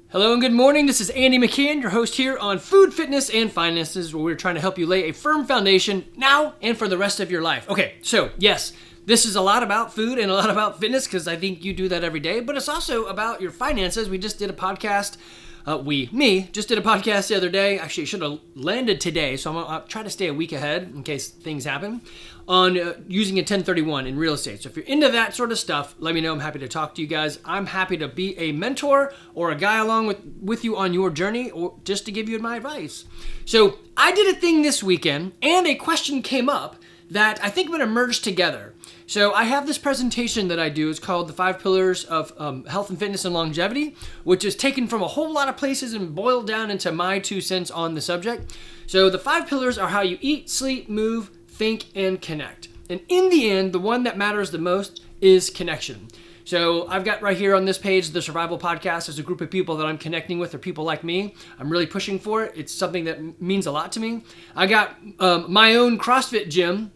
Hello and good morning. This is Andy McCann, your host here on Food, Fitness, and Finances, where we're trying to help you lay a firm foundation now and for the rest of your life. Okay, so yes, this is a lot about food and a lot about fitness because I think you do that every day, but it's also about your finances. We just did a podcast. Just did a podcast the other day. Actually, it should have landed today, so I'll try to stay a week ahead in case things happen on using a 1031 in real estate. So if you're into that sort of stuff, let me know. I'm happy to talk to you guys. I'm happy to be a mentor or a guy along with you on your journey or just to give you my advice. So I did a thing this weekend and a question came up that I think I'm going to merge together. So I have this presentation that I do. It's called The 5 Pillars of Health and Fitness and Longevity, which is taken from a whole lot of places and boiled down into my 2 cents on the subject. So the 5 pillars are how you eat, sleep, move, think, and connect. And in the end, the one that matters the most is connection. So I've got right here on this page, the Survival Podcast is a group of people that I'm connecting with, or people like me. I'm really pushing for it. It's something that means a lot to me. I got my own CrossFit gym.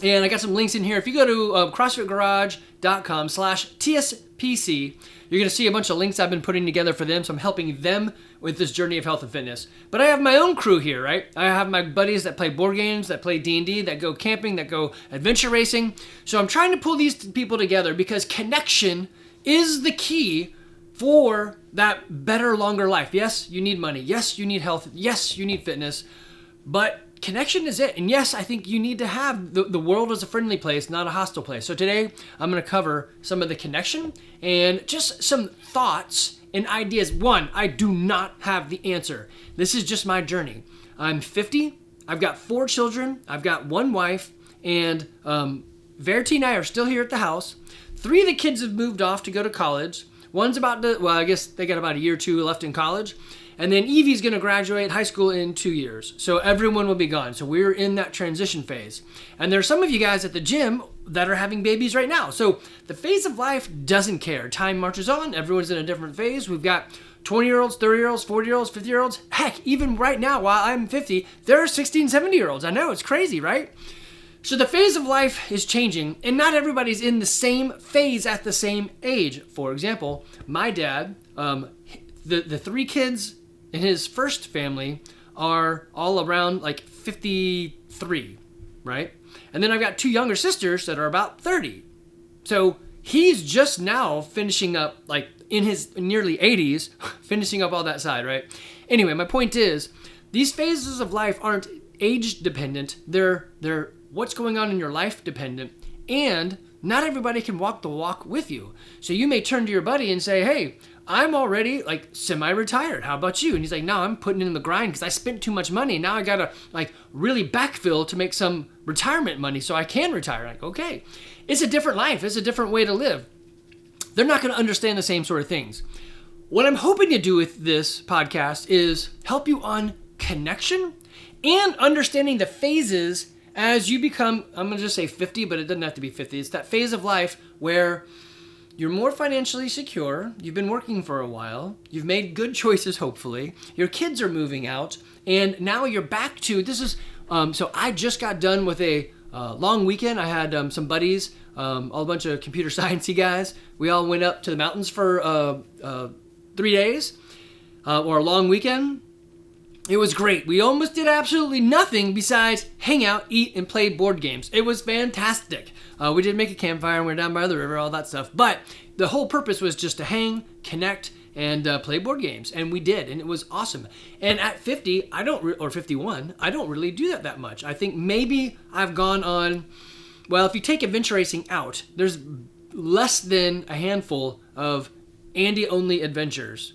And I got some links in here. If you go to crossfitgarage.com/TSPC, you're going to see a bunch of links I've been putting together for them. So I'm helping them with this journey of health and fitness. But I have my own crew here, right? I have my buddies that play board games, that play D&D, that go camping, that go adventure racing. So I'm trying to pull these people together because connection is the key for that better, longer life. Yes, you need money. Yes, you need health. Yes, you need fitness. But connection is it. And yes, I think you need to have the world as a friendly place, not a hostile place. So today I'm going to cover some of the connection and just some thoughts and ideas. One, I do not have the answer. This is just my journey. I'm 50. I've got 4 children. I've got 1 wife. And Verity and I are still here at the house. 3 of the kids have moved off to go to college. One's about to, well, I guess they got about a year or 2 left in college. And then Evie's going to graduate high school in 2 years. So everyone will be gone. So we're in that transition phase. And there are some of you guys at the gym that are having babies right now. So the phase of life doesn't care. Time marches on. Everyone's in a different phase. We've got 20-year-olds, 30-year-olds, 40-year-olds, 50-year-olds. Heck, even right now while I'm 50, there are 16, 70-year-olds. I know, it's crazy, right? So the phase of life is changing, and not everybody's in the same phase at the same age. For example, my dad, the 3 kids in his first family are all around like 53, right? And then I've got 2 younger sisters that are about 30. So he's just now finishing up, like in his nearly 80s, finishing up all that side, right? Anyway, my point is, these phases of life aren't age dependent. They're what's going on in your life dependent. And not everybody can walk the walk with you. So you may turn to your buddy and say, hey, I'm already like semi-retired. How about you? And he's like, no, I'm putting in the grind because I spent too much money. Now I got to like really backfill to make some retirement money so I can retire. Like, okay, it's a different life. It's a different way to live. They're not going to understand the same sort of things. What I'm hoping to do with this podcast is help you on connection and understanding the phases as you become, I'm going to just say 50, but it doesn't have to be 50. It's that phase of life where you're more financially secure, you've been working for a while, you've made good choices, hopefully, your kids are moving out, and now you're back to, this is, so I just got done with a long weekend. I had some buddies, a bunch of computer sciencey guys. We all went up to the mountains for 3 days, or a long weekend. It was great. We almost did absolutely nothing besides hang out, eat, and play board games. It was fantastic. We did make a campfire and we were down by the river, all that stuff. But the whole purpose was just to hang, connect, and play board games. And we did, and it was awesome. And at 50, or 51, I don't really do that much. I think maybe I've gone on, well, if you take adventure racing out, there's less than a handful of Andy-only adventures.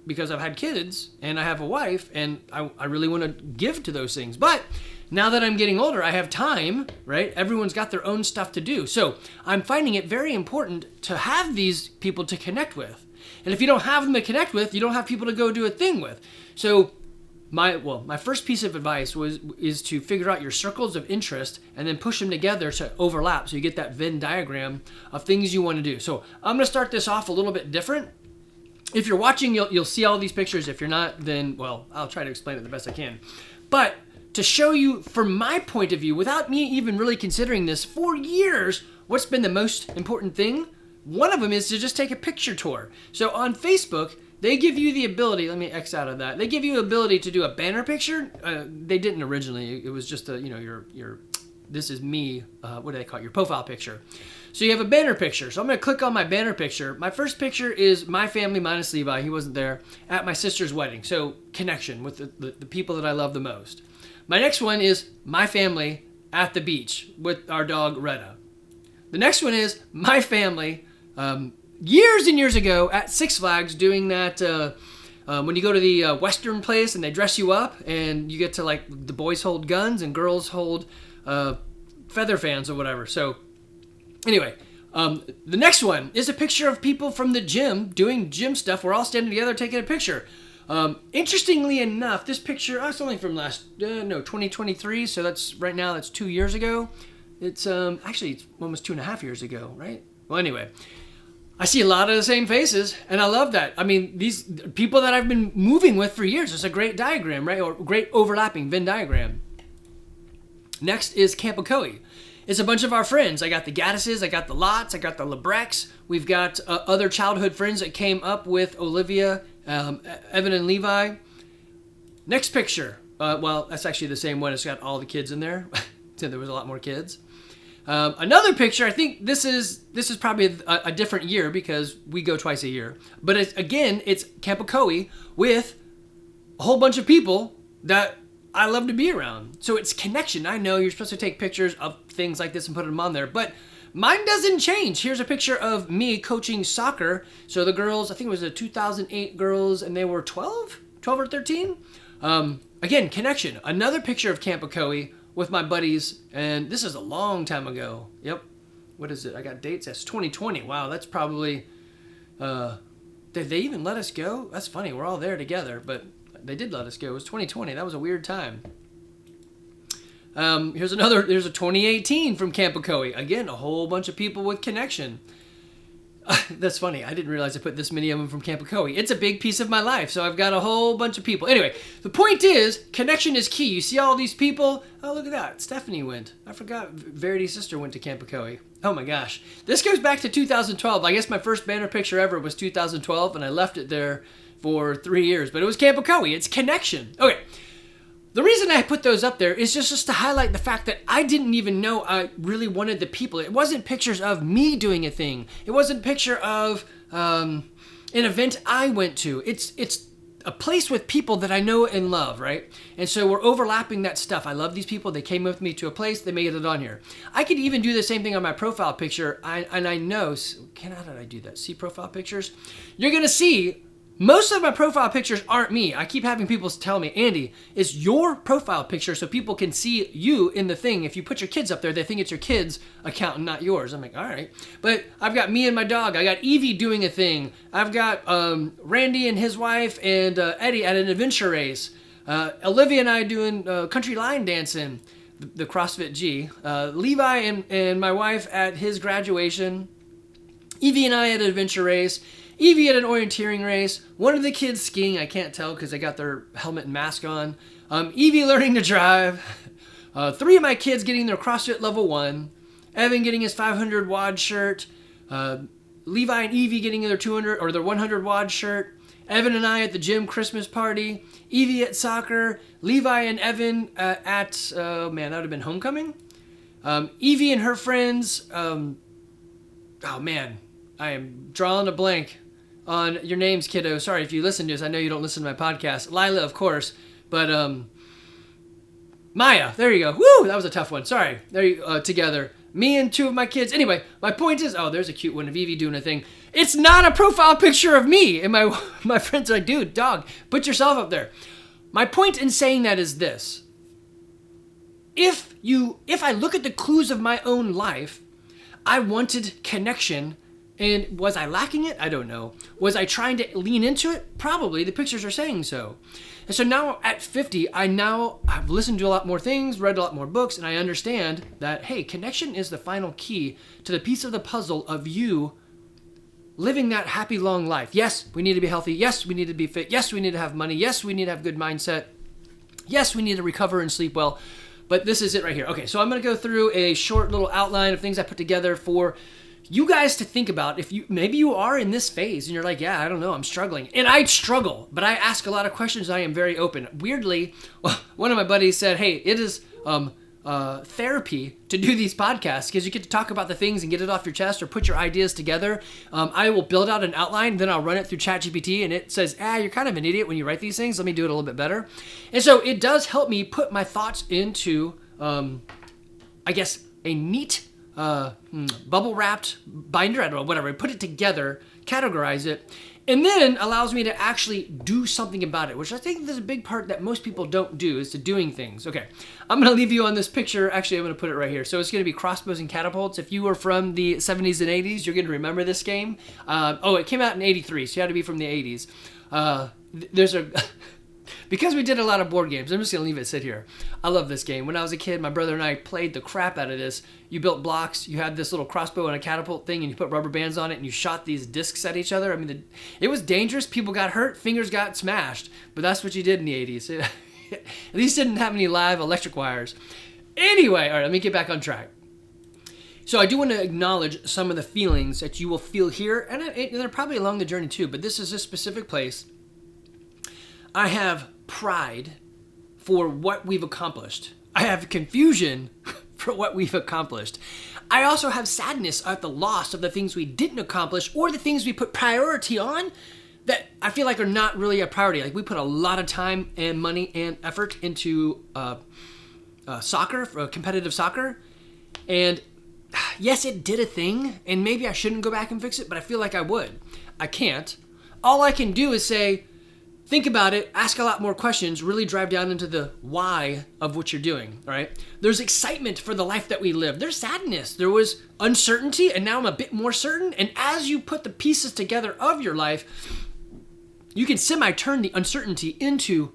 Because I've had kids and I have a wife and I really want to give to those things. But now that I'm getting older, I have time, right? Everyone's got their own stuff to do. So I'm finding it very important to have these people to connect with. And if you don't have them to connect with, you don't have people to go do a thing with. So my first piece of advice is to figure out your circles of interest and then push them together to overlap so you get that Venn diagram of things you want to do. So I'm going to start this off a little bit different. If you're watching, you'll see all these pictures. If you're not, then, well, I'll try to explain it the best I can. But to show you from my point of view, without me even really considering this for years, what's been the most important thing? One of them is to just take a picture tour. So on Facebook, They give you the ability, let me X out of that. They give you the ability to do a banner picture. They didn't originally. It was just your this is me, what do they call it? Your profile picture. So you have a banner picture. So I'm going to click on my banner picture. My first picture is my family minus Levi. He wasn't there, at my sister's wedding. So connection with the people that I love the most. My next one is my family at the beach with our dog Retta. The next one is my family years and years ago at Six Flags doing that when you go to the Western place and they dress you up and you get to, like, the boys hold guns and girls hold feather fans or whatever. So anyway, the next one is a picture of people from the gym doing gym stuff. We're all standing together taking a picture. Interestingly enough, this picture, it's only from 2023. So that's 2 years ago. It's actually it's almost 2.5 years ago, right? Well, anyway, I see a lot of the same faces, and I love that. I mean, these people that I've been moving with for years. It's a great diagram, right? Or great overlapping Venn diagram. Next is Camp Ocoee. It's a bunch of our friends. I got the Gaddises, I got the Lotts, I got the Lebrecks. We've got other childhood friends that came up with Olivia, Evan and Levi. Next picture. Well, that's actually the same one. It's got all the kids in there. So there was a lot more kids. Another picture, I think this is probably a different year because we go twice a year. But it's Camp Ocoee with a whole bunch of people that I love to be around. So it's connection. I know you're supposed to take pictures of things like this and put them on there, but mine doesn't change. Here's a picture of me coaching soccer. So the girls, I think it was a 2008 girls, and they were 12 or 13. Again, connection. Another picture of Camp Ocoee with my buddies, and this is a long time ago. Yep. What is it? I got dates. That's 2020. Wow, that's probably... did they even let us go? That's funny. We're all there together, but they did let us go. It was 2020. That was a weird time. Here's a 2018 from Camp Ocoee. Again, a whole bunch of people with connection. That's funny. I didn't realize I put this many of them from Camp Ocoee. It's a big piece of my life, so I've got a whole bunch of people. Anyway, the point is, connection is key. You see all these people? Oh, look at that. Stephanie went. I forgot Verity's sister went to Camp Ocoee. Oh my gosh. This goes back to 2012. I guess my first banner picture ever was 2012, and I left it there for 3 years. But it was Camp Ocoee. It's connection. Okay. The reason I put those up there is just to highlight the fact that I didn't even know I really wanted the people. It wasn't pictures of me doing a thing. It wasn't a picture of an event I went to. It's a place with people that I know and love, right? And so we're overlapping that stuff. I love these people. They came with me to a place. They made it on here. I could even do the same thing on my profile picture. And I know, how did I do that? See profile pictures? You're going to see most of my profile pictures aren't me. I keep having people tell me, Andy, it's your profile picture so people can see you in the thing. If you put your kids up there, they think it's your kids' account and not yours. I'm like, all right. But I've got me and my dog. I got Evie doing a thing. I've got Randy and his wife and Eddie at an adventure race. Olivia and I doing country line dancing, the CrossFit G. Levi and my wife at his graduation. Evie and I at an adventure race. Evie at an orienteering race. One of the kids skiing. I can't tell because they got their helmet and mask on. Evie learning to drive. 3 of my kids getting their CrossFit level 1. Evan getting his 500 WOD shirt. Levi and Evie getting their 200 or their 100 WOD shirt. Evan and I at the gym Christmas party. Evie at soccer. Levi and Evan at, that would have been homecoming. Evie and her friends. I am drawing a blank on your names, kiddo. Sorry if you listen to this. I know you don't listen to my podcast. Lila, of course. But Maya, there you go. Woo, that was a tough one. Sorry. There you together. Me and 2 of my kids. Anyway, my point is, there's a cute one of Evie doing a thing. It's not a profile picture of me. And my friends are like, dude, dog, put yourself up there. My point in saying that is this. If I look at the clues of my own life, I wanted connection. And was I lacking it? I don't know. Was I trying to lean into it? Probably. The pictures are saying so. And so now at 50, I've listened to a lot more things, read a lot more books, and I understand that, hey, connection is the final key to the piece of the puzzle of you living that happy, long life. Yes, we need to be healthy. Yes, we need to be fit. Yes, we need to have money. Yes, we need to have good mindset. Yes, we need to recover and sleep well. But this is it right here. Okay, so I'm going to go through a short little outline of things I put together for you guys to think about if maybe you are in this phase and you're like, yeah, I don't know, I'm struggling. And I struggle, but I ask a lot of questions. I am very open. Weirdly, one of my buddies said, hey, it is therapy to do these podcasts because you get to talk about the things and get it off your chest or put your ideas together. I will build out an outline, then I'll run it through ChatGPT and it says, you're kind of an idiot when you write these things. Let me do it a little bit better. And so it does help me put my thoughts into, I guess, a neat bubble wrapped binder. I don't know, whatever. I put it together, categorize it, and then allows me to actually do something about it, which I think is a big part that most people don't do, is to doing things. Okay, I'm going to leave you on this picture. Actually, I'm going to put it right here. So it's going to be crossbows and catapults. If you were from the 70s and 80s, you're going to remember this game. It came out in 83, so you had to be from the 80s. Because we did a lot of board games, I'm just going to leave it sit here. I love this game. When I was a kid, my brother and I played the crap out of this. You built blocks, you had this little crossbow and a catapult thing, and you put rubber bands on it, and you shot these discs at each other. I mean, it was dangerous. People got hurt, fingers got smashed, but that's what you did in the 80s. At least didn't have any live electric wires. Anyway, all right, let me get back on track. So I do want to acknowledge some of the feelings that you will feel here, and they're probably along the journey too, but this is a specific place. I have pride for what we've accomplished. I have confusion for what we've accomplished. I also have sadness at the loss of the things we didn't accomplish or the things we put priority on that I feel like are not really a priority. Like we put a lot of time and money and effort into soccer, competitive soccer. And yes, it did a thing, and maybe I shouldn't go back and fix it, but I feel like I would. I can't. All I can do is say, think about it, ask a lot more questions, really drive down into the why of what you're doing, all right? There's excitement for the life that we live. There's sadness. There was uncertainty, and now I'm a bit more certain. And as you put the pieces together of your life, you can semi-turn the uncertainty into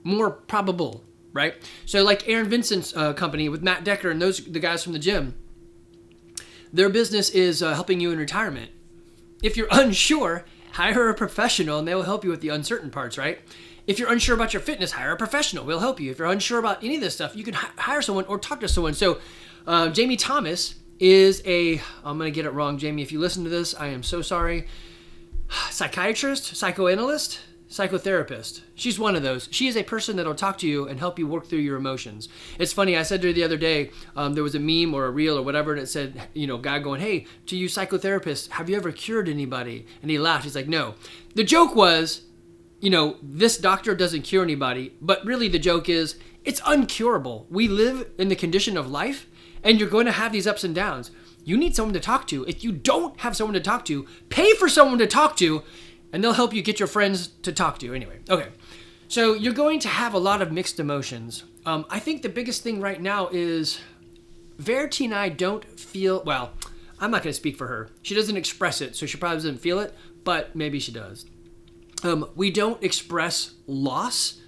more probable, right? So like Aaron Vincent's company with Matt Decker and the guys from the gym, their business is helping you in retirement. If you're unsure, hire a professional and they will help you with the uncertain parts, right? If you're unsure about your fitness, hire a professional. We'll help you. If you're unsure about any of this stuff, you can hire someone or talk to someone. So Jamie Thomas is I'm going to get it wrong, Jamie. If you listen to this, I am so sorry. Psychiatrist, psychoanalyst, psychotherapist. She's one of those. She is a person that will talk to you and help you work through your emotions. It's funny, I said to her the other day, there was a meme or a reel or whatever, and it said, guy going, hey, to you psychotherapists, have you ever cured anybody? And he laughed. He's like, no. The joke was, this doctor doesn't cure anybody, but really the joke is, it's uncurable. We live in the condition of life, and you're going to have these ups and downs. You need someone to talk to. If you don't have someone to talk to, pay for someone to talk to, and they'll help you get your friends to talk to. Anyway, okay. So you're going to have a lot of mixed emotions. I think the biggest thing right now is Verity and I don't feel, well, I'm not going to speak for her. She doesn't express it, so she probably doesn't feel it, but maybe she does. We don't express loss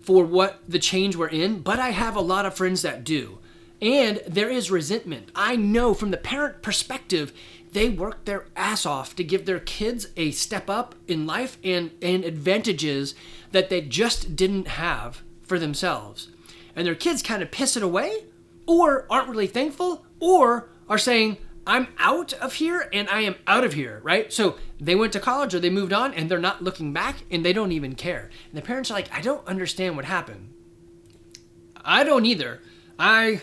for what the change we're in, but I have a lot of friends that do. And there is resentment. I know from the parent perspective, they work their ass off to give their kids a step up in life and advantages that they just didn't have for themselves. And their kids kind of piss it away or aren't really thankful or are saying, I'm out of here and I am out of here, right? So they went to college or they moved on and they're not looking back and they don't even care. And the parents are like, I don't understand what happened. I don't either. I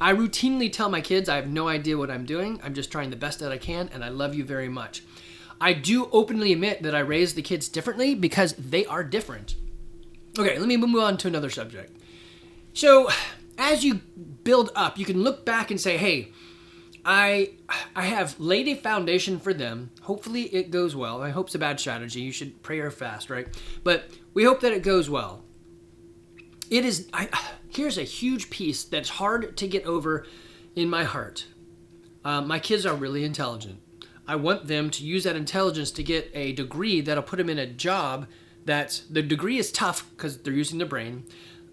routinely tell my kids I have no idea what I'm doing. I'm just trying the best that I can, and I love you very much. I do openly admit that I raise the kids differently because they are different. Okay, let me move on to another subject. So as you build up, you can look back and say, hey, I have laid a foundation for them. Hopefully it goes well. I hope it's a bad strategy. You should pray or fast, right? But we hope that it goes well. Here's a huge piece that's hard to get over in my heart. My kids are really intelligent. I want them to use that intelligence to get a degree that'll put them in a job the degree is tough because they're using their brain.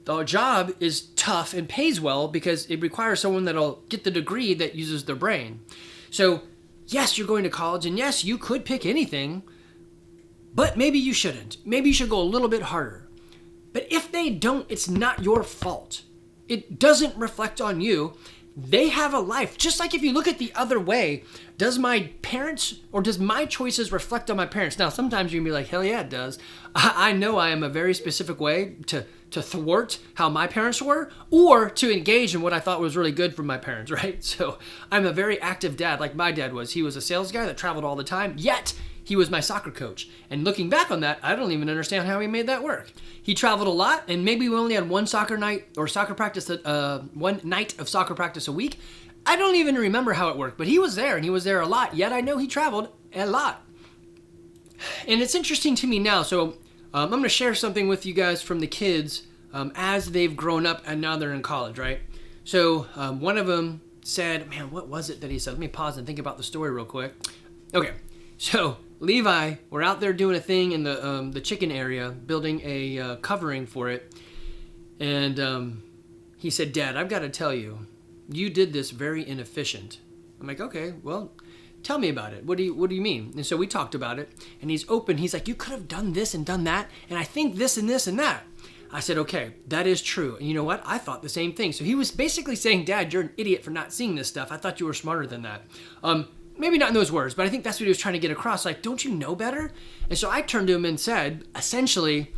The job is tough and pays well because it requires someone that'll get the degree that uses their brain. So yes, you're going to college, and yes, you could pick anything, but maybe you shouldn't. Maybe you should go a little bit harder. But if they don't, it's not your fault. It doesn't reflect on you. they have a life. Just like if you look at the other way, does my parents or does my choices reflect on my parents? Now, sometimes you can be like, hell yeah, it does. I know I am a very specific way to thwart how my parents were or to engage in what I thought was really good for my parents, right? So I'm a very active dad like my dad was. He was a sales guy that traveled all the time, yet he was my soccer coach. And looking back on that, I don't even understand how he made that work. He traveled a lot, and maybe we only had one soccer night or soccer practice, one night of soccer practice a week. I don't even remember how it worked, but he was there, and he was there a lot. Yet I know he traveled a lot. And it's interesting to me now. So I'm going to share something with you guys from the kids as they've grown up and now they're in college, right? So one of them said, man, what was it that he said? Let me pause and think about the story real quick. Okay, so Levi, we're out there doing a thing in the chicken area, building a covering for it. And he said, Dad, I've got to tell you, you did this very inefficient. I'm like, okay, well, tell me about it. What do you mean? And so we talked about it, and he's open. He's like, you could have done this and done that, and I think this and this and that. I said, okay, that is true. And you know what? I thought the same thing. So he was basically saying, Dad, you're an idiot for not seeing this stuff. I thought you were smarter than that. Maybe not in those words, but I think that's what he was trying to get across. Like, don't you know better? And so I turned to him and said, essentially,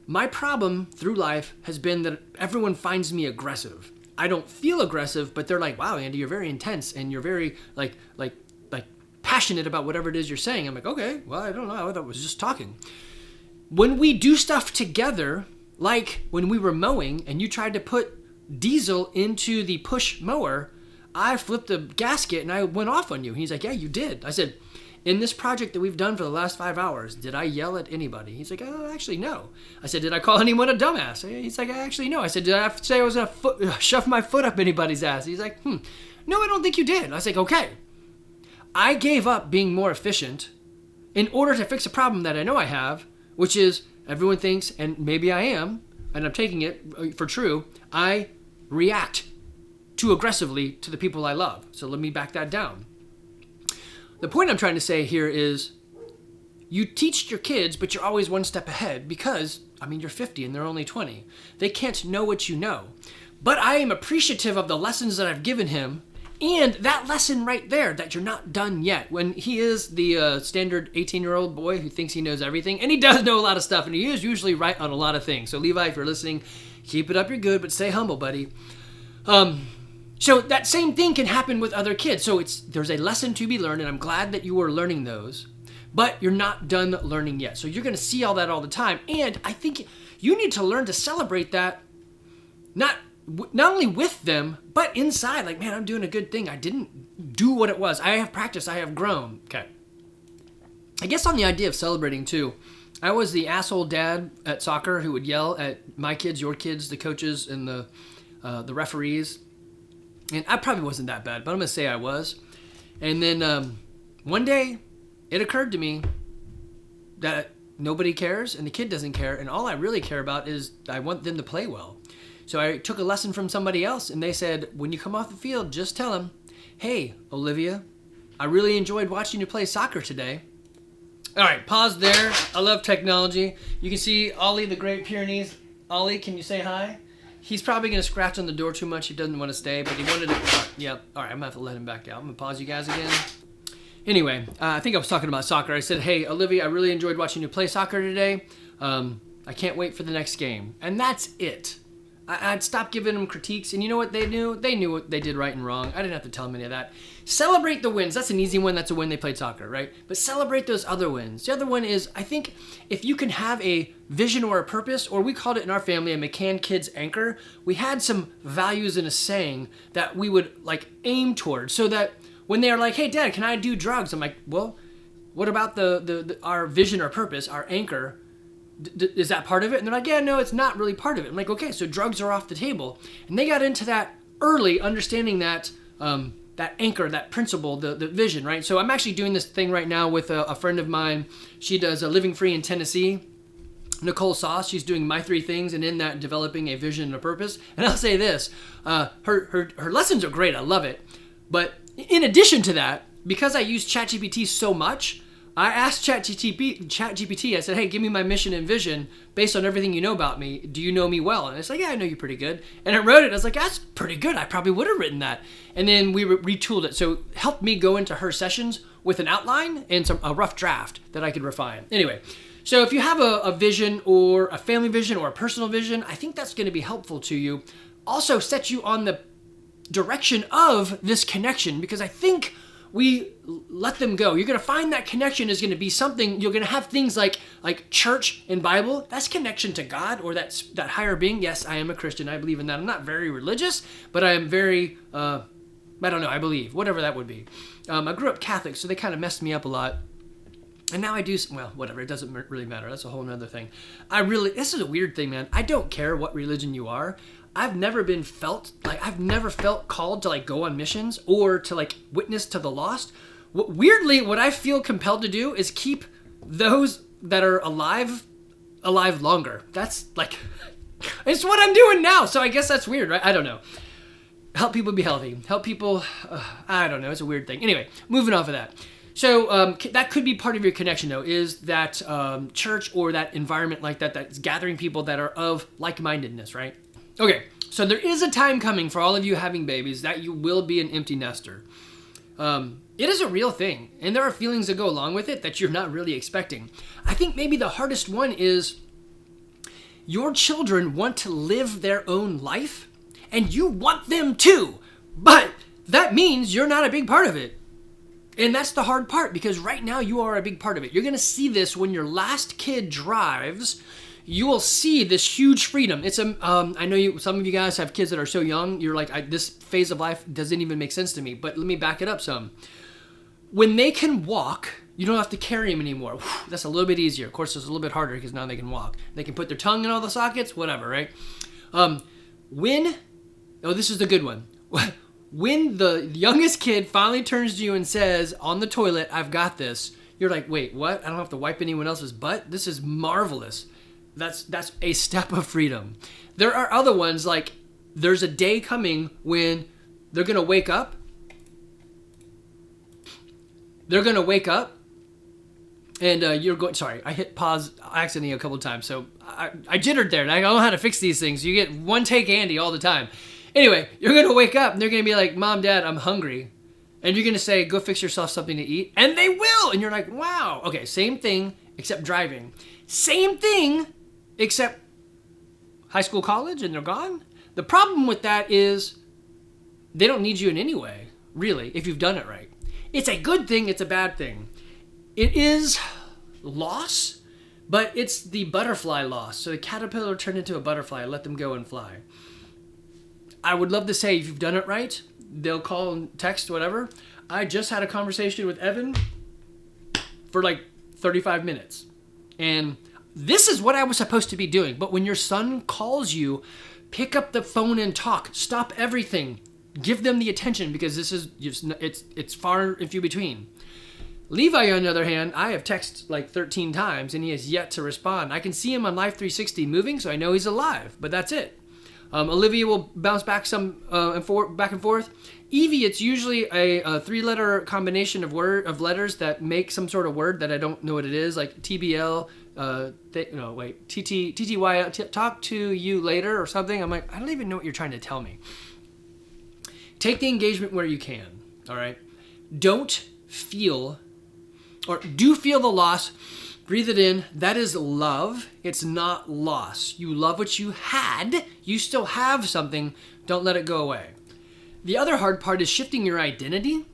my problem through life has been that everyone finds me aggressive. I don't feel aggressive, but they're like, wow, Andy, you're very intense and you're very like passionate about whatever it is you're saying. I'm like, okay, well, I don't know. I thought I was just talking. When we do stuff together, like when we were mowing and you tried to put diesel into the push mower, I flipped the gasket and I went off on you. He's like, yeah, you did. I said, in this project that we've done for the last 5 hours, did I yell at anybody? He's like, oh, actually, no. I said, did I call anyone a dumbass? He's like, actually, no. I said, did I have to say I was going to shove my foot up anybody's ass? He's like, no, I don't think you did. I was like, okay. I gave up being more efficient in order to fix a problem that I know I have, which is everyone thinks, and maybe I am, and I'm taking it for true, I react too aggressively to the people I love. So let me back that down. The point I'm trying to say here is you teach your kids, but you're always one step ahead because, you're 50 and they're only 20. They can't know what you know. But I am appreciative of the lessons that I've given him and that lesson right there that you're not done yet. When he is the standard 18-year-old boy who thinks he knows everything, and he does know a lot of stuff, and he is usually right on a lot of things. So Levi, if you're listening, keep it up, you're good, but stay humble, buddy. So that same thing can happen with other kids. So there's a lesson to be learned, and I'm glad that you are learning those, but you're not done learning yet. So you're going to see all that all the time. And I think you need to learn to celebrate that, not only with them, but inside. Like, man, I'm doing a good thing. I didn't do what it was. I have practiced. I have grown. Okay. I guess on the idea of celebrating too, I was the asshole dad at soccer who would yell at my kids, your kids, the coaches, and the referees. And I probably wasn't that bad, but I'm going to say I was. And then one day, it occurred to me that nobody cares and the kid doesn't care. And all I really care about is I want them to play well. So I took a lesson from somebody else, and they said, when you come off the field, just tell them, hey, Olivia, I really enjoyed watching you play soccer today. All right, pause there. I love technology. You can see Ollie, the Great Pyrenees. Ollie, can you say hi? He's probably going to scratch on the door too much. He doesn't want to stay, but he wanted to. Yeah, all right, I'm going to have to let him back out. I'm going to pause you guys again. Anyway, I think I was talking about soccer. I said, hey, Olivia, I really enjoyed watching you play soccer today. I can't wait for the next game. And that's it. I'd stop giving them critiques, and you know what they knew? They knew what they did right and wrong. I didn't have to tell them any of that. Celebrate the wins. That's an easy one. That's a win they played soccer, right? But celebrate those other wins. The other one is, I think, if you can have a vision or a purpose, or we called it in our family a McCann Kids Anchor, we had some values and a saying that we would aim towards, so that when they are like, hey, Dad, can I do drugs? I'm like, well, what about our vision or purpose, our anchor? Is that part of it? And they're like, yeah, no, it's not really part of it. I'm like, okay, so drugs are off the table. And they got into that early, understanding that that anchor, that principle, the vision, right? So I'm actually doing this thing right now with a friend of mine. She does a Living Free in Tennessee. Nicole Sauce, she's doing My 3 Things, and in that developing a vision and a purpose. And I'll say this, her lessons are great. I love it. But in addition to that, because I use ChatGPT so much, I asked ChatGPT, I said, hey, give me my mission and vision based on everything you know about me. Do you know me well? And it's like, yeah, I know you pretty good. And I wrote it. I was like, that's pretty good. I probably would have written that. And then we retooled it. So it helped me go into her sessions with an outline and a rough draft that I could refine. Anyway, so if you have a vision or a family vision or a personal vision, I think that's going to be helpful to you. Also set you on the direction of this connection, because I think we let them go. You're going to find that connection is going to be something, you're going to have things like church and Bible. That's connection to God, or that higher being. Yes, I am a Christian. I believe in that. I'm not very religious, but I am very, I don't know, I believe, whatever that would be. I grew up Catholic, so they kind of messed me up a lot. And now I do, well, whatever, it doesn't really matter. That's a whole nother thing. This is a weird thing, man. I don't care what religion you are. I've never felt called to go on missions or to witness to the lost. Weirdly, what I feel compelled to do is keep those that are alive longer. That's it's what I'm doing now. So I guess that's weird, right? I don't know. Help people be healthy. Help people, I don't know. It's a weird thing. Anyway, moving off of that. So that could be part of your connection, though, is that church or that environment like that that's gathering people that are of like-mindedness, right? Okay, so there is a time coming for all of you having babies that you will be an empty nester. It is a real thing, and there are feelings that go along with it that you're not really expecting. I think maybe the hardest one is your children want to live their own life, and you want them to, but that means you're not a big part of it. And that's the hard part, because right now you are a big part of it. You're going to see this when your last kid drives. You will see this huge freedom. It's I know some of you guys have kids that are so young. You're like, this phase of life doesn't even make sense to me. But let me back it up some. When they can walk, you don't have to carry them anymore. That's a little bit easier. Of course, it's a little bit harder because now they can walk. They can put their tongue in all the sockets, whatever, right? This is the good one. When the youngest kid finally turns to you and says, on the toilet, I've got this, you're like, wait, what? I don't have to wipe anyone else's butt? This is marvelous. That's a step of freedom. There are other ones, like there's a day coming when they're going to wake up. They're going to wake up and you're going, sorry, I hit pause accidentally a couple of times. So I jittered there and I don't know how to fix these things. You get one take Andy all the time. Anyway, you're going to wake up and they're going to be like, Mom, Dad, I'm hungry. And you're going to say, go fix yourself something to eat. And they will. And you're like, wow. Okay, same thing except driving. Same thing except high school, college, and they're gone. The problem with that is they don't need you in any way, really, if you've done it right. It's a good thing. It's a bad thing. It is loss, but it's the butterfly loss. So the caterpillar turned into a butterfly. Let them go and fly. I would love to say if you've done it right, they'll call and text, whatever. I just had a conversation with Evan for 35 minutes. And this is what I was supposed to be doing. But when your son calls you, pick up the phone and talk. Stop everything. Give them the attention, because this is it's far and few between. Levi, on the other hand, I have texted 13 times and he has yet to respond. I can see him on Life 360 moving, so I know he's alive, but that's it. Olivia will bounce back back and forth. Evie, it's usually a 3-letter combination of letters that make some sort of word that I don't know what it is, like TBL, TTY, talk to you later or something. I'm like, I don't even know what you're trying to tell me. Take the engagement where you can, all right? Do feel the loss. Breathe it in. That is love. It's not loss. You love what you had. You still have something. Don't let it go away. The other hard part is shifting your identity.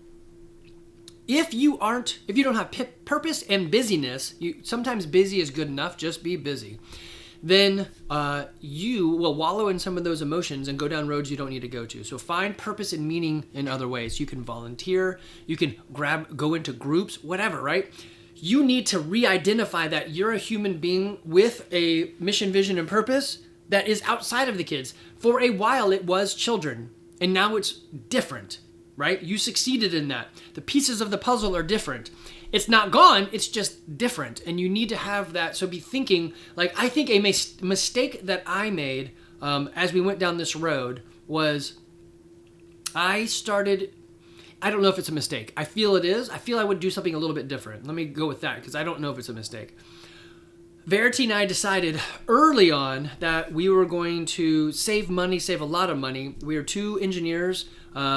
If you don't have purpose and busyness, sometimes busy is good enough, just be busy. Then you will wallow in some of those emotions and go down roads you don't need to go to. So find purpose and meaning in other ways. You can volunteer, you can go into groups, whatever, right? You need to re-identify that you're a human being with a mission, vision, and purpose that is outside of the kids. For a while, it was children, and now it's different, right? You succeeded in that. The pieces of the puzzle are different. It's not gone, it's just different, and you need to have that. So be thinking, I think a mistake that I made as we went down this road was I I don't know if it's a mistake. I feel it is. I feel I would do something a little bit different. Let me go with that because I don't know if it's a mistake. Verity and I decided early on that we were going to save money, save a lot of money. We are two engineers.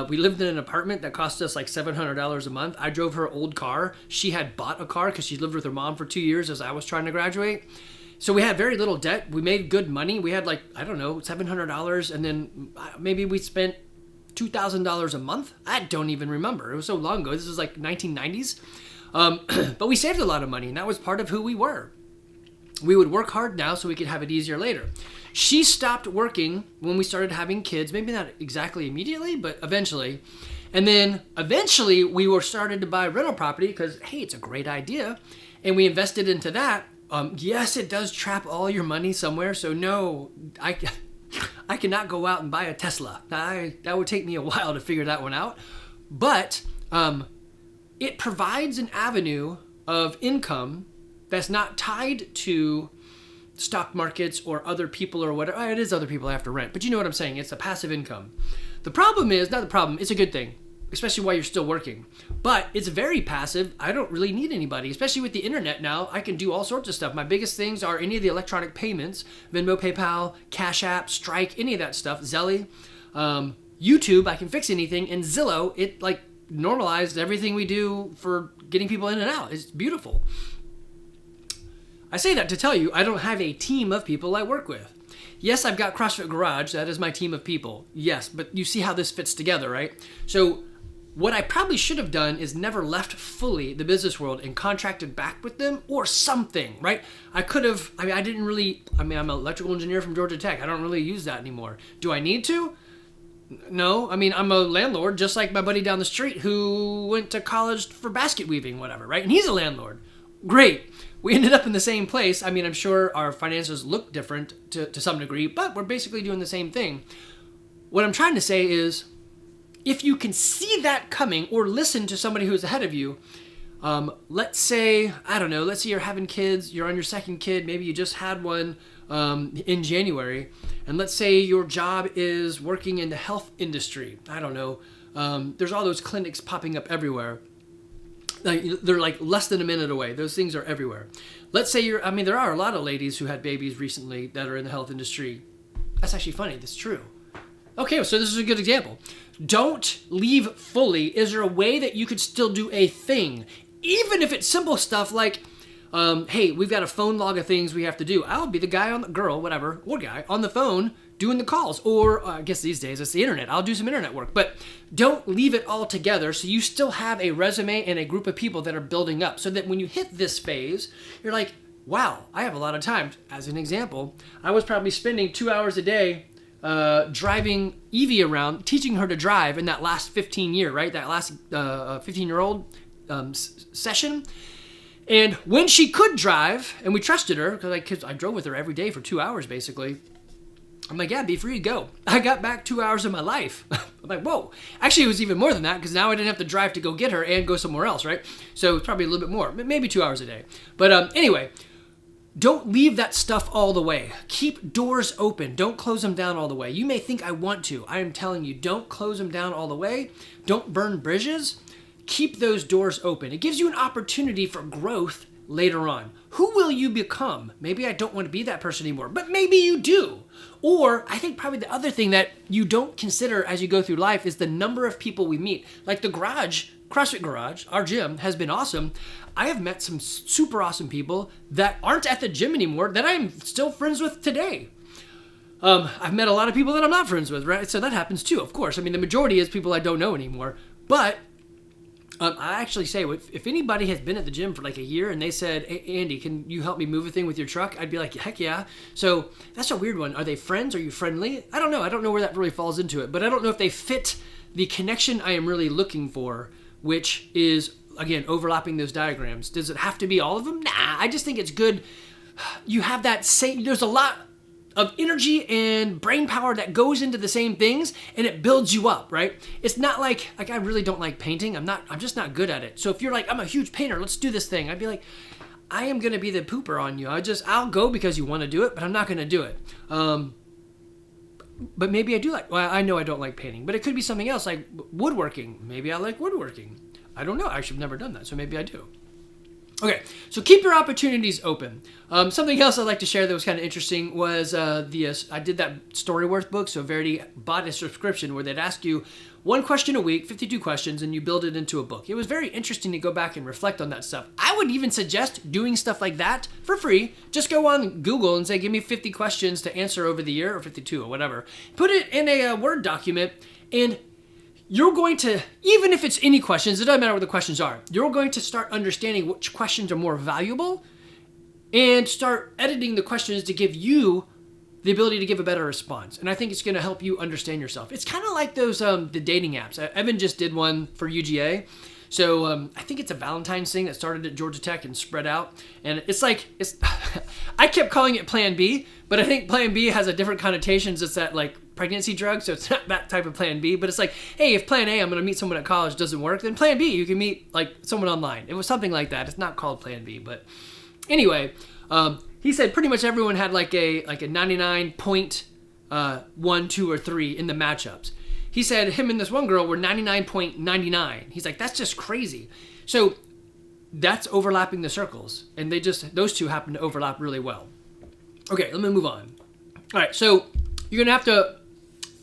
We lived in an apartment that cost us like $700 a month. I drove her old car. She had bought a car because she lived with her mom for 2 years as I was trying to graduate. So we had very little debt. We made good money. We had like, I don't know, $700. And then maybe we spent $2,000 a month. I don't even remember. It was so long ago. This was like 1990s. But we saved a lot of money and that was part of who we were. We would work hard now so we could have it easier later. She stopped working when we started having kids, maybe not exactly immediately, but eventually. And then eventually we were started to buy rental property because, hey, it's a great idea. And we invested into that. Yes, it does trap all your money somewhere. So no, I cannot go out and buy a Tesla. That would take me a while to figure that one out. But it provides an avenue of income that's not tied to stock markets or other people or whatever. It is other people I have to rent, but you know what I'm saying. It's a passive income. The problem is, not the problem, it's a good thing, especially while you're still working. But it's very passive. I don't really need anybody, especially with the internet now. I can do all sorts of stuff. My biggest things are any of the electronic payments, Venmo, PayPal, Cash App, Strike, any of that stuff, Zelly, YouTube, I can fix anything, and Zillow, it like normalized everything we do for getting people in and out. It's beautiful. I say that to tell you I don't have a team of people I work with. Yes, I've got CrossFit Garage. That is my team of people. Yes, but you see how this fits together, right? So what I probably should have done is never left fully the business world and contracted back with them or something, right? I could have, I'm an electrical engineer from Georgia Tech. I don't really use that anymore. Do I need to? No, I'm a landlord just like my buddy down the street who went to college for basket weaving, whatever, right? And he's a landlord. Great. We ended up in the same place. I'm sure our finances look different to some degree, but we're basically doing the same thing. What I'm trying to say is, if you can see that coming or listen to somebody who's ahead of you, let's say you're having kids, you're on your second kid, maybe you just had one in January, and let's say your job is working in the health industry. I don't know. There's all those clinics popping up everywhere. They're like less than a minute away. Those things are everywhere. Let's say there are a lot of ladies who had babies recently that are in the health industry. That's actually funny. That's true. Okay, so this is a good example. Don't leave fully. Is there a way that you could still do a thing? Even if it's simple stuff like, hey, we've got a phone log of things we have to do. I'll be the guy or guy on the phone doing the calls. Or I guess these days it's the internet. I'll do some internet work. But don't leave it all together so you still have a resume and a group of people that are building up so that when you hit this phase, you're like, wow, I have a lot of time. As an example, I was probably spending 2 hours a day driving Evie around, teaching her to drive in that last 15 year, right? That last 15-year-old session. And when she could drive, and we trusted her, because I drove with her every day for 2 hours, basically, I'm like, yeah, be free to go. I got back 2 hours of my life. I'm like, whoa. Actually, it was even more than that, because now I didn't have to drive to go get her and go somewhere else, right? So it's probably a little bit more, maybe 2 hours a day. But anyway, don't leave that stuff all the way. Keep doors open. Don't close them down all the way. You may think I want to. I am telling you, don't close them down all the way. Don't burn bridges. Keep those doors open. It gives you an opportunity for growth later on. Who will you become? Maybe I don't want to be that person anymore, but maybe you do. Or I think probably the other thing that you don't consider as you go through life is the number of people we meet. Like the garage, CrossFit Garage, our gym has been awesome. I have met some super awesome people that aren't at the gym anymore that I'm still friends with today. I've met a lot of people that I'm not friends with, right? So that happens too, of course. The majority is people I don't know anymore. But I actually say, if anybody has been at the gym for like a year and they said, hey, Andy, can you help me move a thing with your truck? I'd be like, heck yeah. So that's a weird one. Are they friends? Are you friendly? I don't know. I don't know where that really falls into it. But I don't know if they fit the connection I am really looking for, which is, again, overlapping those diagrams. Does it have to be all of them? Nah, I just think it's good. You have that same, there's a lot of energy and brain power that goes into the same things and it builds you up, right? It's not like I really don't like painting. I'm just not good at it. So if you're like, I'm a huge painter, let's do this thing. I'd be like, I am going to be the pooper on you. I'll go because you want to do it, but I'm not going to do it. but maybe I do like, well, I know I don't like painting, but it could be something else like woodworking. Maybe I like woodworking. I don't know. I should have never done that. So maybe I do. Okay, so keep your opportunities open. Something else I'd like to share that was kind of interesting was I did that Storyworth book. So Verity bought a subscription where they'd ask you one question a week, 52 questions, and you build it into a book. It was very interesting to go back and reflect on that stuff. I would even suggest doing stuff like that for free. Just go on Google and say, give me 50 questions to answer over the year, or 52 or whatever. Put it in a Word document, and you're going to, even if it's any questions, it doesn't matter what the questions are, you're going to start understanding which questions are more valuable and start editing the questions to give you the ability to give a better response. And I think it's going to help you understand yourself. It's kind of like those the dating apps. Evan just did one for UGA. So I think it's a Valentine's thing that started at Georgia Tech and spread out. And it's I kept calling it Plan B, but I think Plan B has a different connotations. It's that like pregnancy drug, so it's not that type of Plan B. But it's like, hey, if Plan A, I'm going to meet someone at college, doesn't work, then Plan B, you can meet like someone online. It was something like that. It's not called Plan B, but anyway, he said pretty much everyone had like a 99.1, 2, or 3 in the matchups. He said him and this one girl were 99.99. He's like, that's just crazy. So that's overlapping the circles. And those two happen to overlap really well. Okay, let me move on. All right, so you're going to have to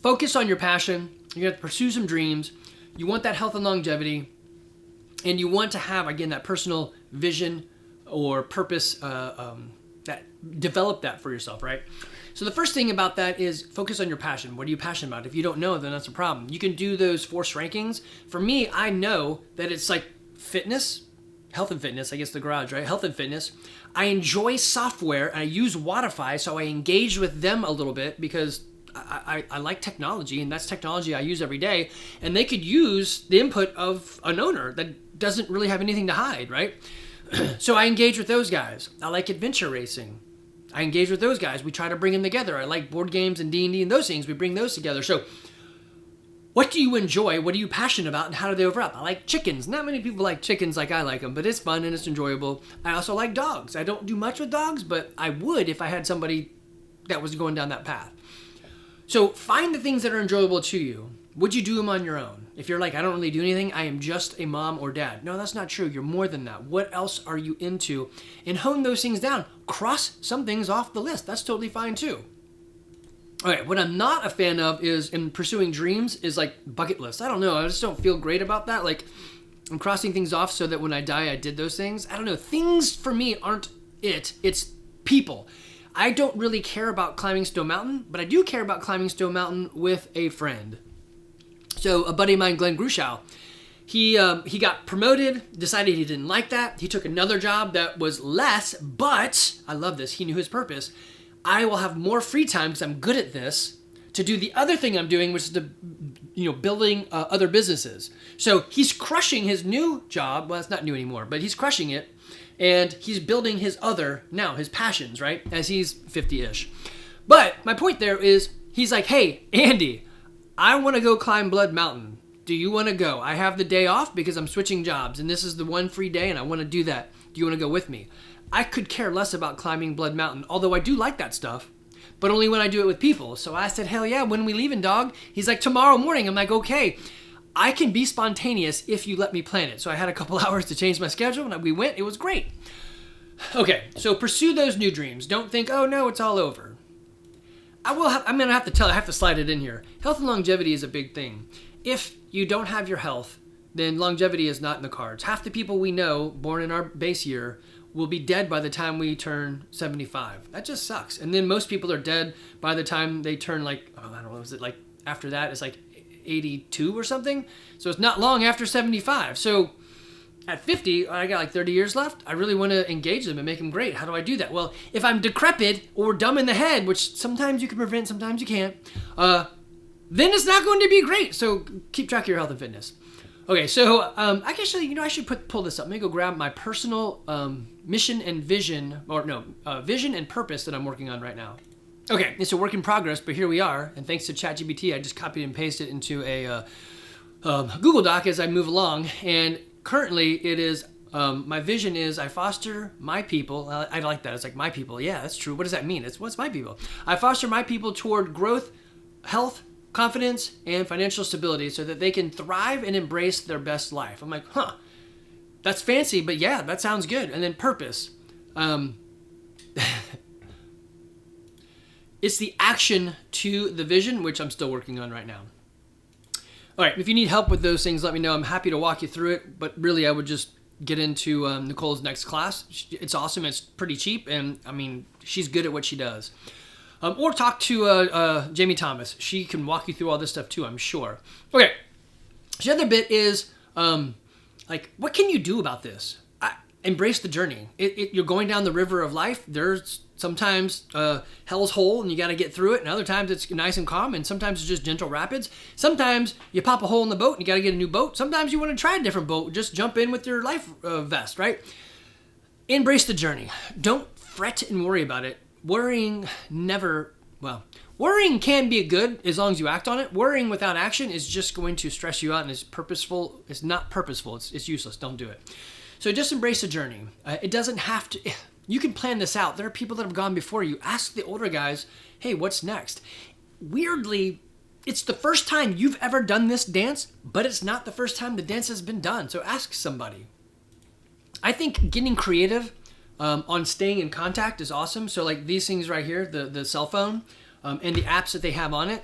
focus on your passion. You're going to have to pursue some dreams. You want that health and longevity. And you want to have, again, that personal vision or purpose, develop that for yourself, right? So the first thing about that is focus on your passion. What are you passionate about? If you don't know, then that's a problem. You can do those force rankings. For me, I know that it's like fitness, health and fitness, I guess the garage, right? Health and fitness. I enjoy software and I use Wodify, so I engage with them a little bit because I like technology, and that's technology I use every day. And they could use the input of an owner that doesn't really have anything to hide, right? So I engage with those guys. I like adventure racing. I engage with those guys. We try to bring them together. I like board games and D&D and those things. We bring those together. So what do you enjoy? What are you passionate about? And how do they overlap? I like chickens. Not many people like chickens like I like them, but it's fun and it's enjoyable. I also like dogs. I don't do much with dogs, but I would if I had somebody that was going down that path. So find the things that are enjoyable to you. Would you do them on your own? If you're like, I don't really do anything, I am just a mom or dad. No, that's not true. You're more than that. What else are you into? And hone those things down. Cross some things off the list. That's totally fine too. All right, what I'm not a fan of is in pursuing dreams is like bucket lists. I don't know. I just don't feel great about that. Like I'm crossing things off so that when I die, I did those things. I don't know. Things for me aren't it. It's people. I don't really care about climbing Stone Mountain, but I do care about climbing Stone Mountain with a friend. So a buddy of mine, Glenn Gruschow, he got promoted, decided he didn't like that. He took another job that was less, but I love this. He knew his purpose. I will have more free time because I'm good at this to do the other thing I'm doing, which is building other businesses. So he's crushing his new job. Well, it's not new anymore, but he's crushing it. And he's building his passions, right? As he's 50-ish. But my point there is he's like, hey, Andy, I want to go climb Blood Mountain. Do you want to go? I have the day off because I'm switching jobs and this is the one free day and I want to do that. Do you want to go with me? I could care less about climbing Blood Mountain, although I do like that stuff, but only when I do it with people. So I said, hell yeah, when are we leaving, dog? He's like, tomorrow morning. I'm like, okay, I can be spontaneous if you let me plan it. So I had a couple hours to change my schedule and we went. It was great. Okay, so pursue those new dreams. Don't think, oh no, it's all over. I have to slide it in here. Health and longevity is a big thing. If you don't have your health, then longevity is not in the cards. Half the people we know born in our base year will be dead by the time we turn 75. That just sucks. And then most people are dead by the time they turn after that it's like 82 or something. So it's not long after 75. So at 50, I got like 30 years left. I really want to engage them and make them great. How do I do that? Well, if I'm decrepit or dumb in the head, which sometimes you can prevent, sometimes you can't, then it's not going to be great. So keep track of your health and fitness. Okay, so I should pull this up. Let me go grab my personal mission and vision, vision and purpose that I'm working on right now. Okay, it's a work in progress, but here we are. And thanks to ChatGPT, I just copied and pasted it into a Google Doc as I move along. And currently, it is my vision is I foster my people. I like that. It's like my people. Yeah, that's true. What does that mean? What's my people? I foster my people toward growth, health, confidence, and financial stability so that they can thrive and embrace their best life. I'm like, that's fancy, but yeah, that sounds good. And then purpose. It's the action to the vision, which I'm still working on right now. All right, if you need help with those things, let me know. I'm happy to walk you through it, but really I would just get into Nicole's next class. It's awesome. It's pretty cheap, and I mean, she's good at what she does. Or talk to Jamie Thomas. She can walk you through all this stuff too, I'm sure. Okay, the other bit is, what can you do about this? Embrace the journey. You're going down the river of life. There's sometimes hell's hole and you got to get through it, and other times it's nice and calm, and sometimes it's just gentle rapids. Sometimes you pop a hole in the boat and you got to get a new boat. Sometimes you want to try a different boat. Just jump in with your life vest, right? Embrace the journey. Don't fret and worry about it. Worrying can be good as long as you act on it. Worrying without action is just going to stress you out and is purposeful. It's not purposeful. It's useless. Don't do it. So just embrace the journey. It doesn't have to. You can plan this out. There are people that have gone before you. Ask the older guys, hey, what's next? Weirdly, it's the first time you've ever done this dance, but it's not the first time the dance has been done. So ask somebody. I think getting creative on staying in contact is awesome. So like these things right here, the cell phone and the apps that they have on it,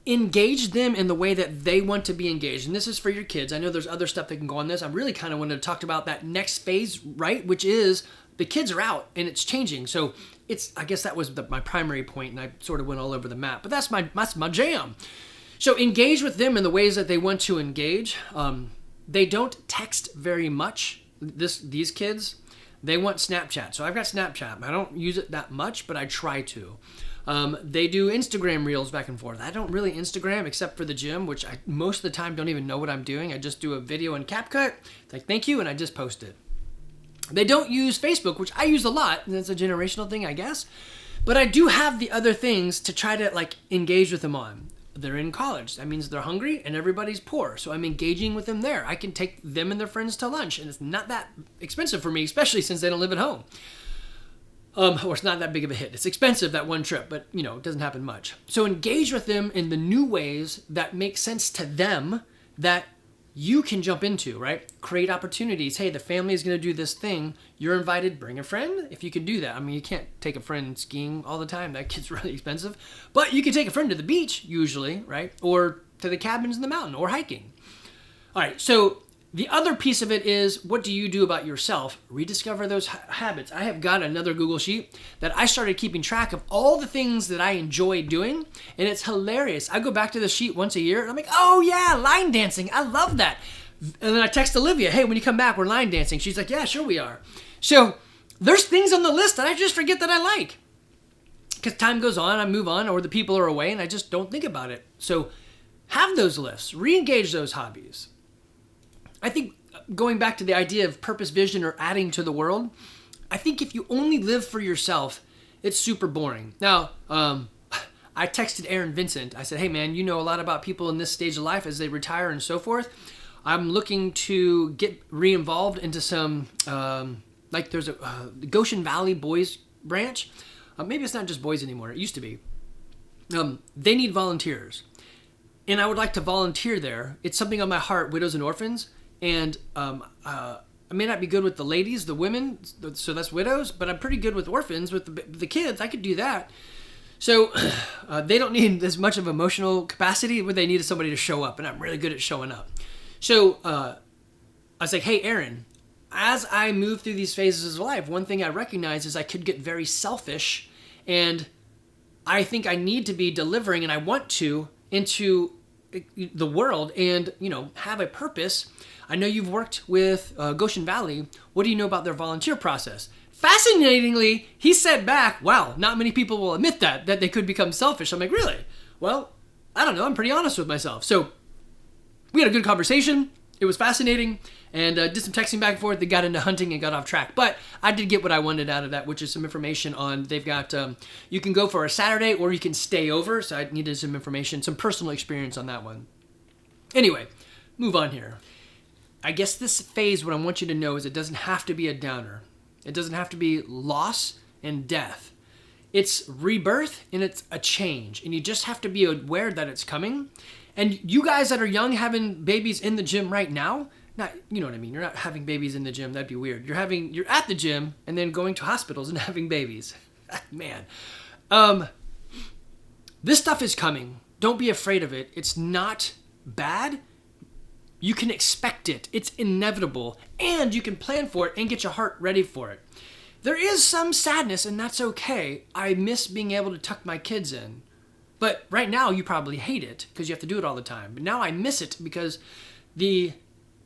engage them in the way that they want to be engaged. And this is for your kids. I know there's other stuff that can go on this. I really kind of wanted to talk about that next phase, right? Which is the kids are out and it's changing. So I guess that was my primary point, and I sort of went all over the map, but that's my jam. So engage with them in the ways that they want to engage. They don't text very much. These kids, they want Snapchat. So I've got Snapchat. I don't use it that much, but I try to. They do Instagram reels back and forth. I don't really Instagram except for the gym, which I most of the time don't even know what I'm doing. I just do a video in CapCut, like thank you, and I just post it. They don't use Facebook, which I use a lot, and it's a generational thing, I guess. But I do have the other things to try to engage with them on. They're in college. That means they're hungry and everybody's poor. So I'm engaging with them there. I can take them and their friends to lunch, and it's not that expensive for me, especially since they don't live at home. Or it's not that big of a hit. It's expensive, that one trip, but it doesn't happen much. So engage with them in the new ways that make sense to them that you can jump into, right? Create opportunities. Hey, the family is going to do this thing. You're invited. Bring a friend if you can do that. I mean, you can't take a friend skiing all the time. That gets really expensive. But you can take a friend to the beach usually, right? Or to the cabins in the mountain or hiking. All right, so the other piece of it is, what do you do about yourself? Rediscover those habits. I have got another Google Sheet that I started keeping track of all the things that I enjoy doing, and it's hilarious. I go back to the sheet once a year, and I'm like, oh yeah, line dancing. I love that. And then I text Olivia, hey, when you come back, we're line dancing. She's like, yeah, sure we are. So there's things on the list that I just forget that I like. Because time goes on, I move on, or the people are away, and I just don't think about it. So have those lists. Re-engage those hobbies. I think going back to the idea of purpose, vision, or adding to the world, I think if you only live for yourself, it's super boring. Now, I texted Aaron Vincent. I said, hey man, you know a lot about people in this stage of life as they retire and so forth. I'm looking to get re-involved into some, there's a Goshen Valley Boys branch. Maybe it's not just boys anymore. It used to be. They need volunteers. And I would like to volunteer there. It's something on my heart, widows and orphans. And I may not be good with the ladies, the women, so that's widows, but I'm pretty good with orphans, with the kids. I could do that. So they don't need as much of emotional capacity. What they need is somebody to show up, and I'm really good at showing up. So I was like, hey, Aaron, as I move through these phases of life, one thing I recognize is I could get very selfish, and I think I need to be delivering, and I want to, into the world and, have a purpose. I know you've worked with Goshen Valley. What do you know about their volunteer process? Fascinatingly, he said back, wow, not many people will admit that they could become selfish. I'm like, really? Well, I don't know. I'm pretty honest with myself. So we had a good conversation. It was fascinating, and did some texting back and forth. They got into hunting and got off track. But I did get what I wanted out of that, which is some information on, they've got, you can go for a Saturday or you can stay over. So I needed some information, some personal experience on that one. Anyway, move on here. I guess this phase, what I want you to know is it doesn't have to be a downer. It doesn't have to be loss and death. It's rebirth and it's a change. And you just have to be aware that it's coming. And you guys that are young having babies in the gym right now, not, you know what I mean? You're not having babies in the gym. That'd be weird. You're at the gym and then going to hospitals and having babies. Man. This stuff is coming. Don't be afraid of it. It's not bad. You can expect it. It's inevitable. And you can plan for it and get your heart ready for it. There is some sadness, and that's okay. I miss being able to tuck my kids in. But right now, you probably hate it because you have to do it all the time. But now I miss it because the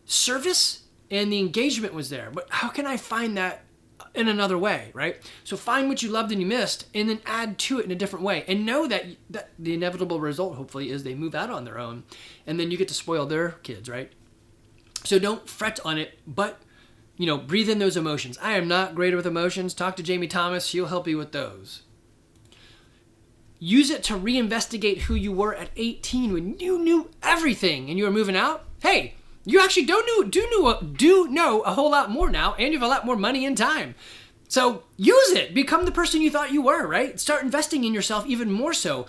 service and the engagement was there. But how can I find that in another way, right? So find what you loved and you missed and then add to it in a different way. And know that the inevitable result, hopefully, is they move out on their own. And then you get to spoil their kids, right? So don't fret on it, but, breathe in those emotions. I am not great with emotions. Talk to Jamie Thomas. She'll help you with those. Use it to reinvestigate who you were at 18 when you knew everything and you were moving out. Hey, you actually do know a whole lot more now, and you have a lot more money and time. So use it. Become the person you thought you were, right? Start investing in yourself even more so.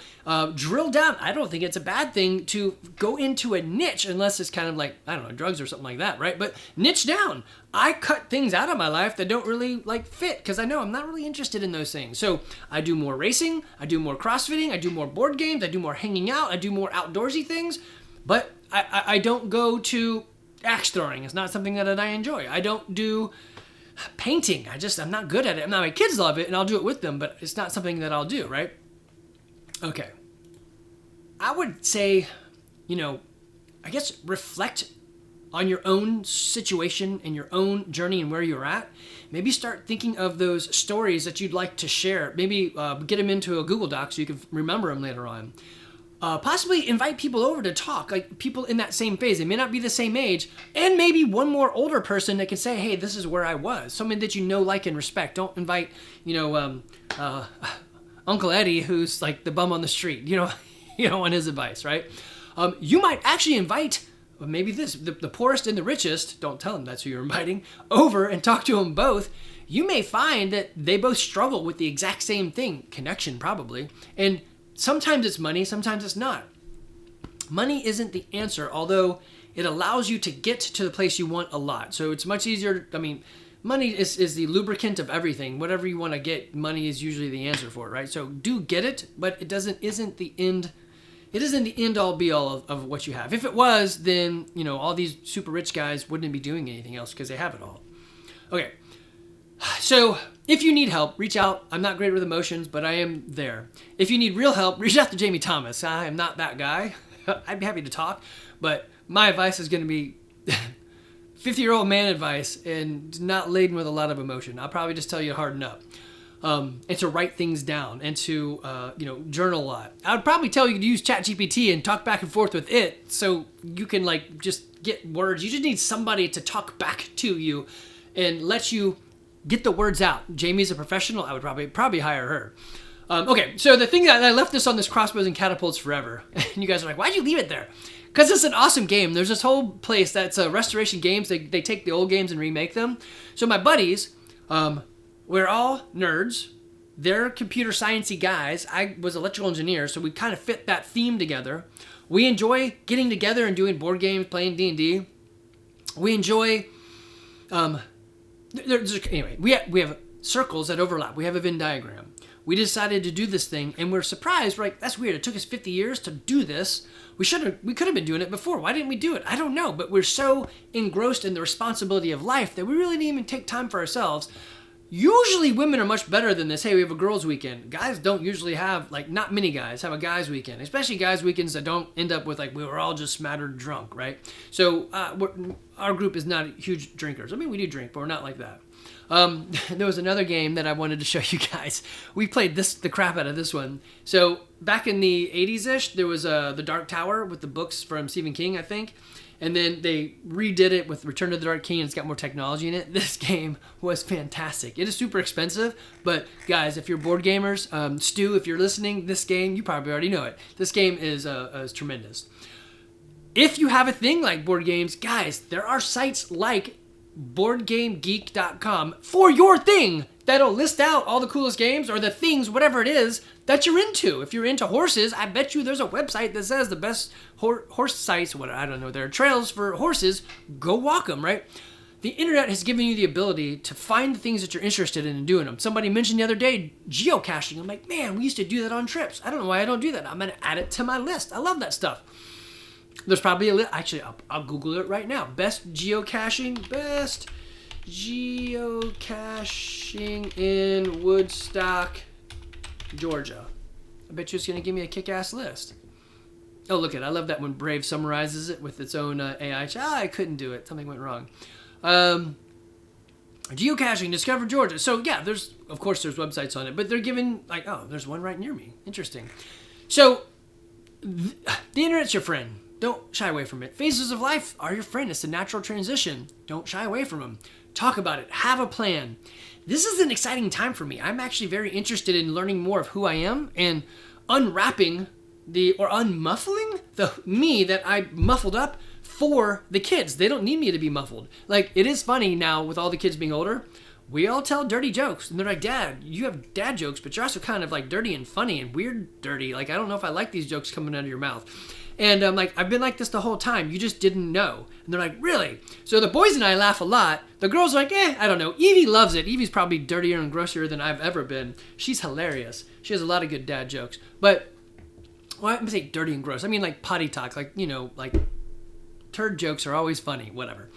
Drill down. I don't think it's a bad thing to go into a niche unless it's kind of like, I don't know, drugs or something like that, right? But niche down. I cut things out of my life that don't really fit because I know I'm not really interested in those things. So I do more racing. I do more CrossFitting. I do more board games. I do more hanging out. I do more outdoorsy things. But I don't go to axe throwing. It's not something that I enjoy. I don't do painting. I'm not good at it. Now my kids love it and I'll do it with them, but it's not something that I'll do, right? Okay. I would say, I guess reflect on your own situation and your own journey and where you're at. Maybe start thinking of those stories that you'd like to share. Maybe get them into a Google Doc so you can remember them later on. Possibly invite people over to talk, like people in that same phase. They may not be the same age, and maybe one more older person that can say, hey, this is where I was. Someone that like, and respect. Don't invite, Uncle Eddie, who's like the bum on the street. You don't want his advice, right? You might actually invite maybe the poorest and the richest, don't tell them that's who you're inviting, over and talk to them both. You may find that they both struggle with the exact same thing, connection probably, and sometimes it's money, sometimes it's not. Money isn't the answer, although it allows you to get to the place you want a lot. So it's much easier. Money is the lubricant of everything. Whatever you want to get, money is usually the answer for it, right? So do get it, but it isn't the end. It isn't the end all be all of what you have. If it was, then all these super rich guys wouldn't be doing anything else because they have it all. Okay. So if you need help, reach out. I'm not great with emotions, but I am there. If you need real help, reach out to Jamie Thomas. I am not that guy. I'd be happy to talk, but my advice is going to be 50-year-old man advice and not laden with a lot of emotion. I'll probably just tell you to harden up and to write things down and to journal a lot. I would probably tell you to use ChatGPT and talk back and forth with it so you can just get words. You just need somebody to talk back to you and let you get the words out. Jamie's a professional. I would probably hire her. Okay, so the thing that I left this on this crossbows and catapults forever, and you guys are like, why'd you leave it there? Because it's an awesome game. There's this whole place that's restoration games. They take the old games and remake them. So my buddies, we're all nerds. They're computer sciencey guys. I was an electrical engineer, so we kind of fit that theme together. We enjoy getting together and doing board games, playing D&D. We enjoy... Anyway, we have circles that overlap. We have a Venn diagram. We decided to do this thing, and we're surprised. We're like, that's weird. It took us 50 years to do this. We could have been doing it before. Why didn't we do it? I don't know. But we're so engrossed in the responsibility of life that we really didn't even take time for ourselves. Usually women are much better than this. Hey, we have a girls' weekend. Guys don't usually have, not many guys have a guys' weekend, especially guys' weekends that don't end up with, we were all just smattered drunk, right? So our group is not huge drinkers. We do drink, but we're not like that. There was another game that I wanted to show you guys. We played the crap out of this one. So back in the 80s-ish, there was The Dark Tower with the books from Stephen King, I think. And then they redid it with Return to the Dark King, and it's got more technology in it. This game was fantastic. It is super expensive, but guys, if you're board gamers, Stu, if you're listening, this game, you probably already know it. This game is tremendous. If you have a thing like board games, guys, there are sites like BoardGameGeek.com for your thing that'll list out all the coolest games or the things, whatever it is, that you're into. If you're into horses, I bet you there's a website that says the best horse sites, I don't know, there are trails for horses, go walk them, right? The internet has given you the ability to find the things that you're interested in and doing them. Somebody mentioned the other day geocaching. I'm like, man, we used to do that on trips. I don't know why I don't do that. I'm going to add it to my list. I love that stuff. There's probably a list. Actually, I'll Google it right now. Best geocaching in Woodstock, Georgia. I bet you it's going to give me a kick-ass list. Oh, look at it. I love that when Brave summarizes it with its own AI. I couldn't do it. Something went wrong. Geocaching, Discover Georgia. So yeah, there's websites on it, but they're given like, oh, there's one right near me. Interesting. So the internet's your friend. Don't shy away from it. Phases of life are your friend. It's a natural transition. Don't shy away from them. Talk about it. Have a plan. This is an exciting time for me. I'm actually very interested in learning more of who I am and unwrapping unmuffling the me that I muffled up for the kids. They don't need me to be muffled. Like, it is funny now with all the kids being older, we all tell dirty jokes. And they're like, Dad, you have dad jokes, but you're also kind of like dirty and funny and weird dirty. Like, I don't know if I like these jokes coming out of your mouth. And I'm like, I've been like this the whole time. You just didn't know. And they're like, really? So the boys and I laugh a lot. The girls are like, I don't know. Evie loves it. Evie's probably dirtier and grossier than I've ever been. She's hilarious. She has a lot of good dad jokes. But, well, I'm going to say dirty and gross. I mean, like potty talk. Like, like turd jokes are always funny. Whatever.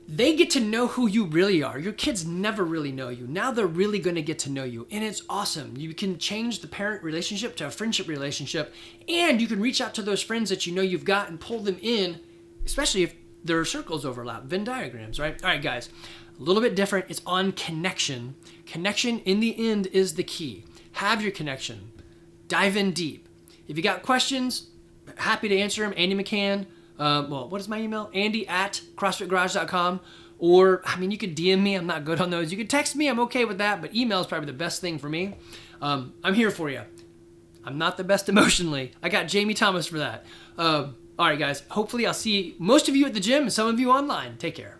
They get to know who you really are. Your kids never really know you. Now they're really going to get to know you. And it's awesome. You can change the parent relationship to a friendship relationship. And you can reach out to those friends that you know you've got and pull them in, especially if their circles overlap. Venn diagrams, right? All right, guys. A little bit different. It's on connection. Connection, in the end, is the key. Have your connection. Dive in deep. If you got questions, happy to answer them. Andy McCann. What is my email? Andy@CrossFitGarage.com. Or, you could DM me. I'm not good on those. You could text me. I'm okay with that. But email is probably the best thing for me. I'm here for you. I'm not the best emotionally. I got Jamie Thomas for that. All right, guys. Hopefully I'll see most of you at the gym and some of you online. Take care.